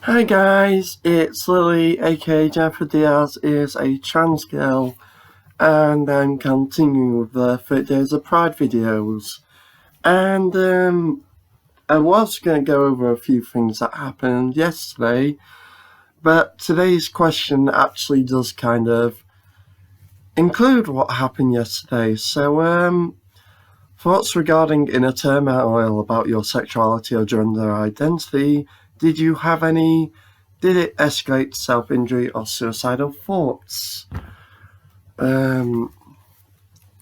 Hi guys, it's Lily, aka Jennifer Diaz is a trans girl, and I'm continuing with the 30 Days of Pride videos. And I was going to go over a few things that happened yesterday, but today's question actually does kind of include what happened yesterday. So, thoughts regarding inner turmoil about your sexuality or gender identity? Did you have any? Did it escalate to self-injury or suicidal thoughts? Um,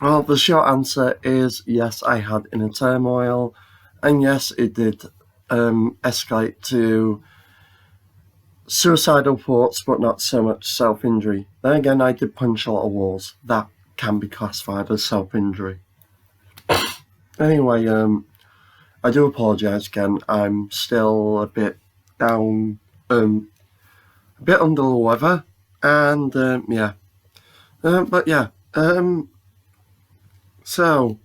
well, the short answer is yes, I had inner turmoil, and yes, it did escalate to suicidal thoughts, but not so much self-injury. Then again, I did punch a lot of walls. That can be classified as self-injury. Anyway, I do apologise again. I'm still a bit down, a bit under the weather, and yeah. But yeah, so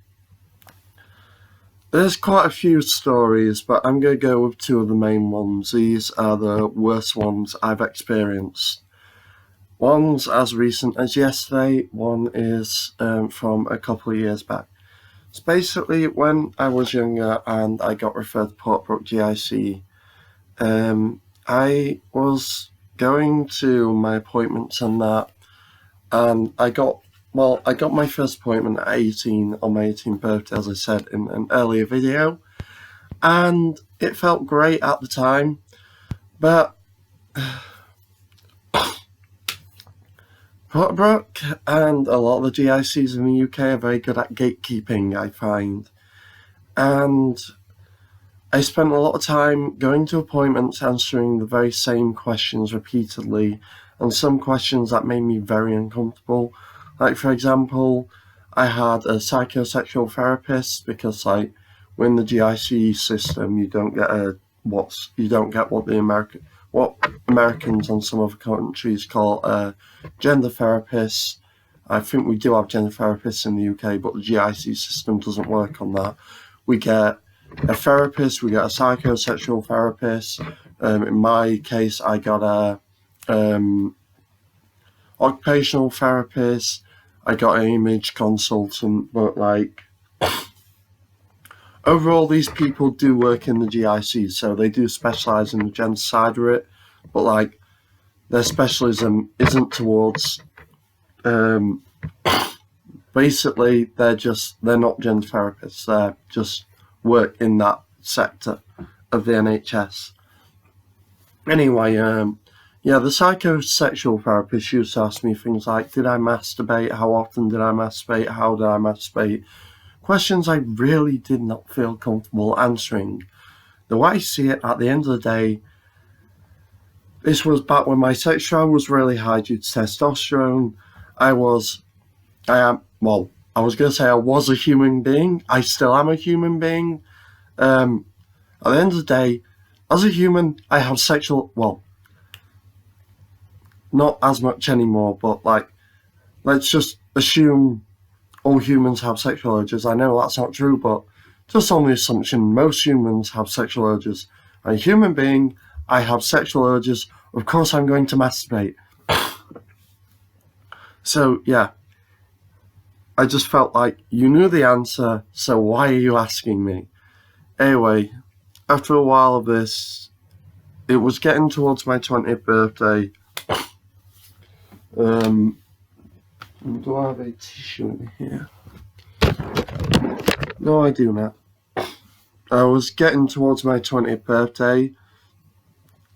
there's quite a few stories, but I'm going to go with two of the main ones. These are the worst ones I've experienced. One's as recent as yesterday, one is from a couple of years back. It's basically when I was younger and I got referred to Portbrook GIC. I was going to my appointments and that, and I got my first appointment at 18 on my 18th birthday, as I said in an earlier video, and it felt great at the time, but Portbrook and a lot of the GICs in the UK are very good at gatekeeping, I find, and I spent a lot of time going to appointments answering the very same questions repeatedly, and some questions that made me very uncomfortable. Like, for example, I had a psychosexual therapist because, like, when the GIC system, you don't get what Americans and some other countries call a gender therapist. I think we do have gender therapists in the UK, but the GIC system doesn't work on that. We get a therapist, we get a psychosexual therapist. In my case, I got a occupational therapist, I got an image consultant, but like overall these people do work in the GIC, so they do specialise in the gender side of it, but like their specialism isn't towards basically they're not gender therapists, they're just work in that sector of the NHS. Anyway, yeah, the psychosexual therapist used to ask me things like, did I masturbate? How often did I masturbate? How did I masturbate? Questions I really did not feel comfortable answering. The way I see it, at the end of the day, this was back when my sex drive was really high due to testosterone. I was going to say I was a human being. I still am a human being. At the end of the day, as a human, I have not as much anymore, but like, let's just assume all humans have sexual urges. I know that's not true, but just on the assumption most humans have sexual urges. I'm a human being, I have sexual urges, of course I'm going to masturbate. So yeah, I just felt like you knew the answer, so why are you asking me? Anyway, after a while of this, it was getting towards my 20th birthday. Do I have a tissue in here? No, I do not. I was getting towards my 20th birthday,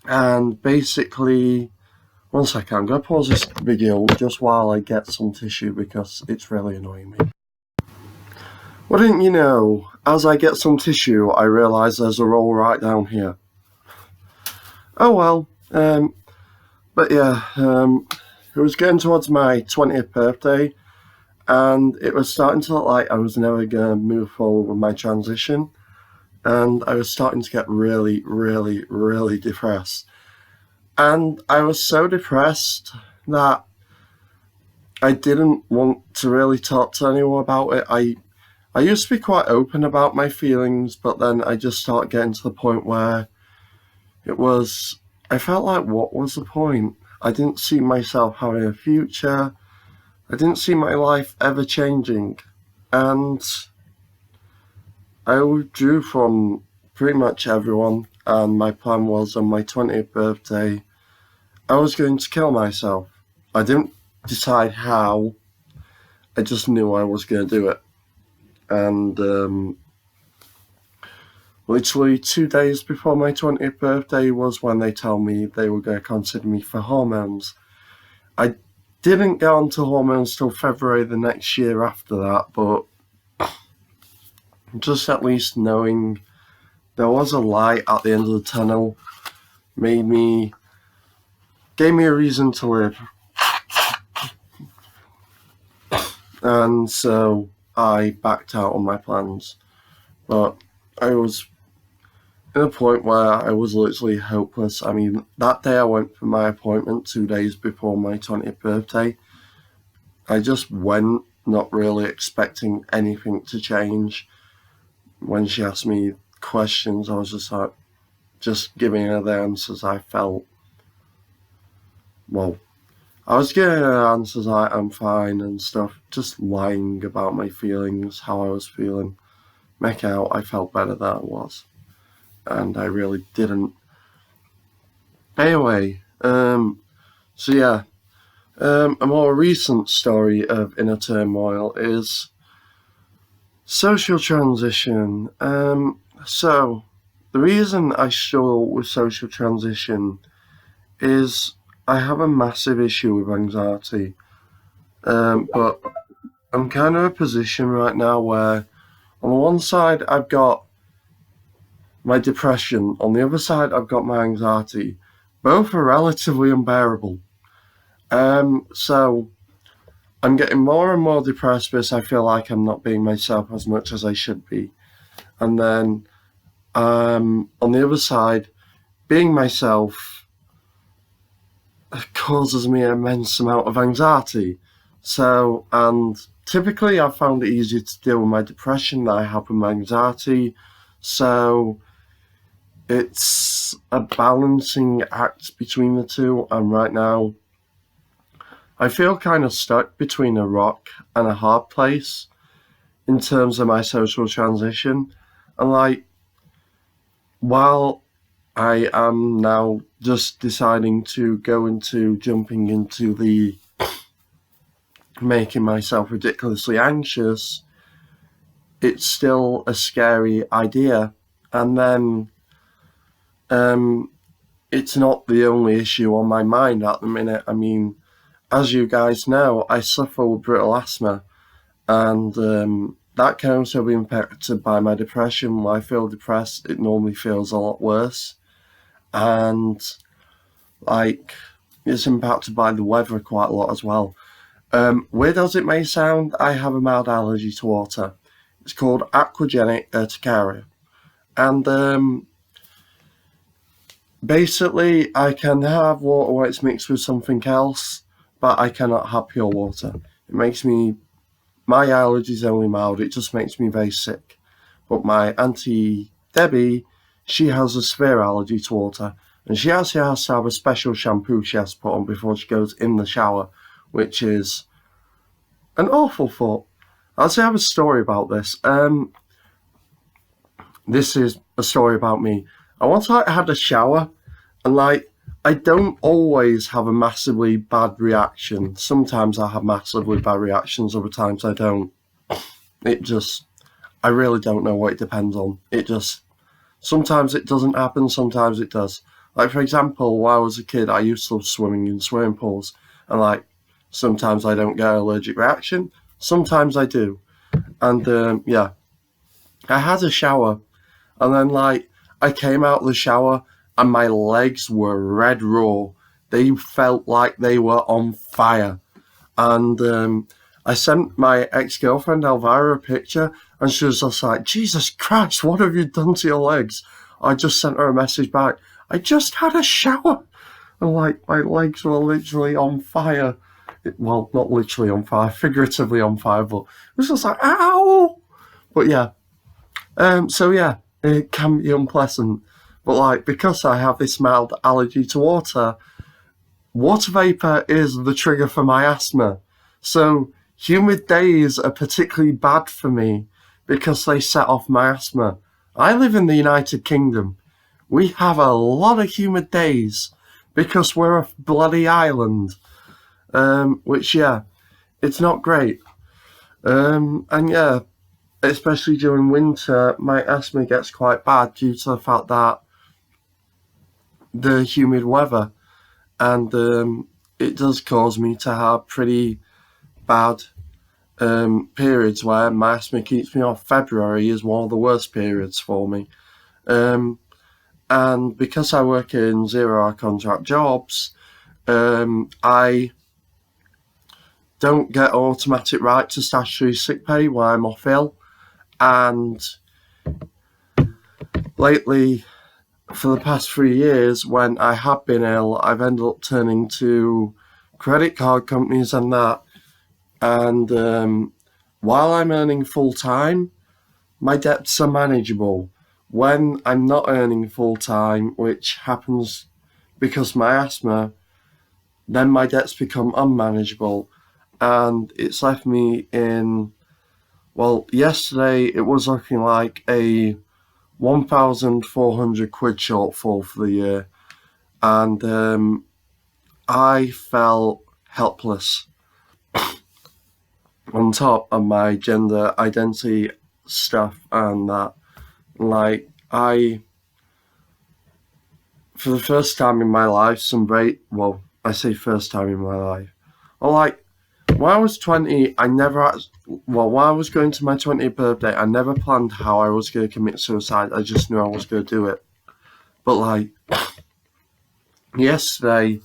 and basically, one second, I'm going to pause this video just while I get some tissue because it's really annoying me. Well, didn't you know, as I get some tissue, I realise there's a roll right down here. Oh well, but yeah, it was getting towards my 20th birthday, and it was starting to look like I was never going to move forward with my transition, and I was starting to get really, really, really depressed. And I was so depressed that I didn't want to really talk to anyone about it. I used to be quite open about my feelings, but then I just started getting to the point where it was I felt like, what was the point? I didn't see myself having a future. I didn't see my life ever changing. And I withdrew from pretty much everyone. And my plan was on my 20th birthday, I was going to kill myself. I didn't decide how, I just knew I was going to do it. And literally 2 days before my 20th birthday was when they told me they were going to consider me for hormones. I didn't go on to hormones till February the next year after that, but just at least knowing there was a light at the end of the tunnel gave me a reason to live. And so I backed out on my plans. But I was in a point where I was literally hopeless. I mean, that day I went for my appointment 2 days before my 20th birthday. I just went, not really expecting anything to change. When she asked me questions, I was just like, just giving her the answers I felt. Well, I was giving her answers like, I'm fine and stuff, just lying about my feelings, how I was feeling. Make out I felt better than I was. And I really didn't. Anyway, so yeah, a more recent story of inner turmoil is social transition. So the reason I struggle with social transition is I have a massive issue with anxiety. But I'm kind of in a position right now where on the one side I've got my depression, on the other side I've got my anxiety. Both are relatively unbearable. So I'm getting more and more depressed because I feel like I'm not being myself as much as I should be. And then on the other side, being myself causes me an immense amount of anxiety. So, and typically I've found it easier to deal with my depression than I have with my anxiety. So it's a balancing act between the two. And right now, I feel kind of stuck between a rock and a hard place in terms of my social transition. And like, while I am now just deciding to go into jumping into the making myself ridiculously anxious, it's still a scary idea. And then it's not the only issue on my mind at the minute. I mean, as you guys know, I suffer with brittle asthma, and that can also be impacted by my depression. When I feel depressed, it normally feels a lot worse. And like, it's impacted by the weather quite a lot as well. Weird as it may sound, I have a mild allergy to water. It's called aquagenic urticaria. And basically, I can have water where it's mixed with something else, but I cannot have pure water. It makes me, my allergy is only mild, it just makes me very sick. But my auntie Debbie, she has a severe allergy to water, and she actually has to have a special shampoo she has to put on before she goes in the shower, which is an awful thought. I actually have a story about this. This is a story about me. I once had a shower, and like, I don't always have a massively bad reaction. Sometimes I have massively bad reactions, other times I don't. It just, I really don't know what it depends on. It just, sometimes it doesn't happen, sometimes it does. Like, for example, when I was a kid, I used to love swimming in swimming pools, and like, sometimes I don't get an allergic reaction, sometimes I do. And yeah, I had a shower, and then like, I came out of the shower, and my legs were red raw. They felt like they were on fire. And I sent my ex-girlfriend Elvira a picture, and she was just like, Jesus Christ, what have you done to your legs? I just sent her a message back, I just had a shower. And like, my legs were literally on fire. Well, not literally on fire, figuratively on fire, but it was just like, ow! But yeah, so yeah, it can be unpleasant. But like, because I have this mild allergy to water, water vapour is the trigger for my asthma. So humid days are particularly bad for me because they set off my asthma. I live in the United Kingdom. We have a lot of humid days because we're a bloody island. Which, yeah, it's not great. And yeah, especially during winter, my asthma gets quite bad due to the fact that the humid weather, and it does cause me to have pretty bad periods where my asthma keeps me off. February is one of the worst periods for me. And because I work in 0-hour contract jobs, I don't get automatic right to statutory sick pay when I'm off ill. And lately, for the past 3 years, when I have been ill, I've ended up turning to credit card companies and that. And while I'm earning full time, my debts are manageable. When I'm not earning full time, which happens because my asthma, then my debts become unmanageable. And it's left me in, well, yesterday it was looking like a 1,400 quid shortfall for the year. And I felt helpless on top of my gender identity stuff and that. Like, for the first time in my life, I say first time in my life. Well, like, when I was 20, when I was going to my 20th birthday, I never planned how I was going to commit suicide. I just knew I was going to do it. But like, yesterday,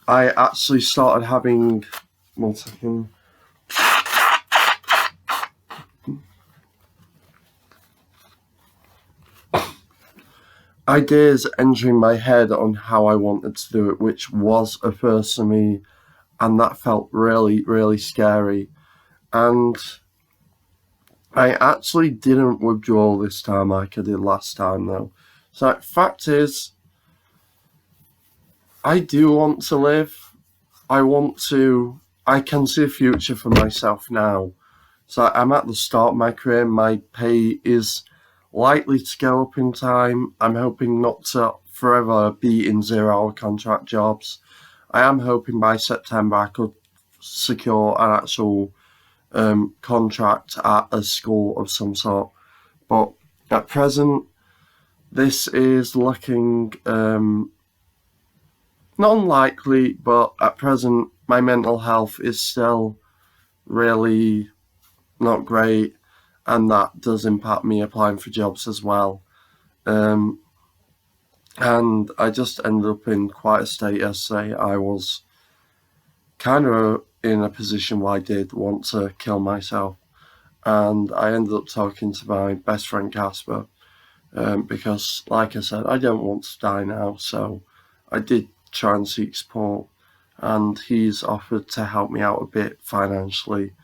I actually started having, one second, ideas entering my head on how I wanted to do it, which was a first for me, and that felt really, really scary. And I actually didn't withdraw this time like I did last time, though. So, fact is, I do want to live. I can see a future for myself now. So, I'm at the start of my career. My pay is likely to go up in time. I'm hoping not to forever be in 0-hour contract jobs. I am hoping by September I could secure an actual contract at a school of some sort. But at present, this is looking not unlikely, but at present, my mental health is still really not great, and that does impact me applying for jobs as well. And I just ended up in quite a state yesterday. I was kind of in a position where I did want to kill myself, and I ended up talking to my best friend Casper, because, like I said, I don't want to die now, so I did try and seek support, and he's offered to help me out a bit financially,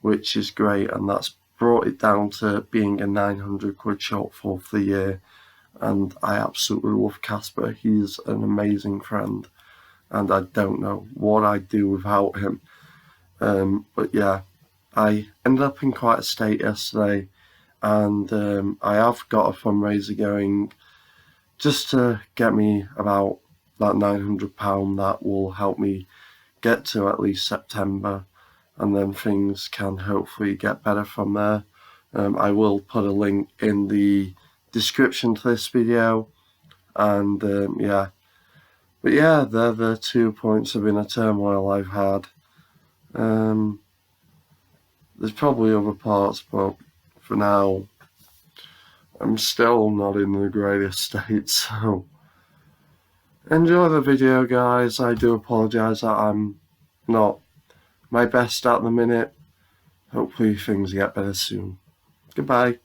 which is great, and that's brought it down to being a 900 quid shortfall for the year. And I absolutely love Casper. He's an amazing friend, and I don't know what I'd do without him. But yeah, I ended up in quite a state yesterday, and I have got a fundraiser going just to get me about that £900 that will help me get to at least September, and then things can hopefully get better from there. I will put a link in the description to this video, and yeah. But yeah, they're the 2 points of inner turmoil I've had. There's probably other parts, but for now, I'm still not in the greatest state, so enjoy the video, guys. I do apologise that I'm not my best at the minute. Hopefully things get better soon. Goodbye.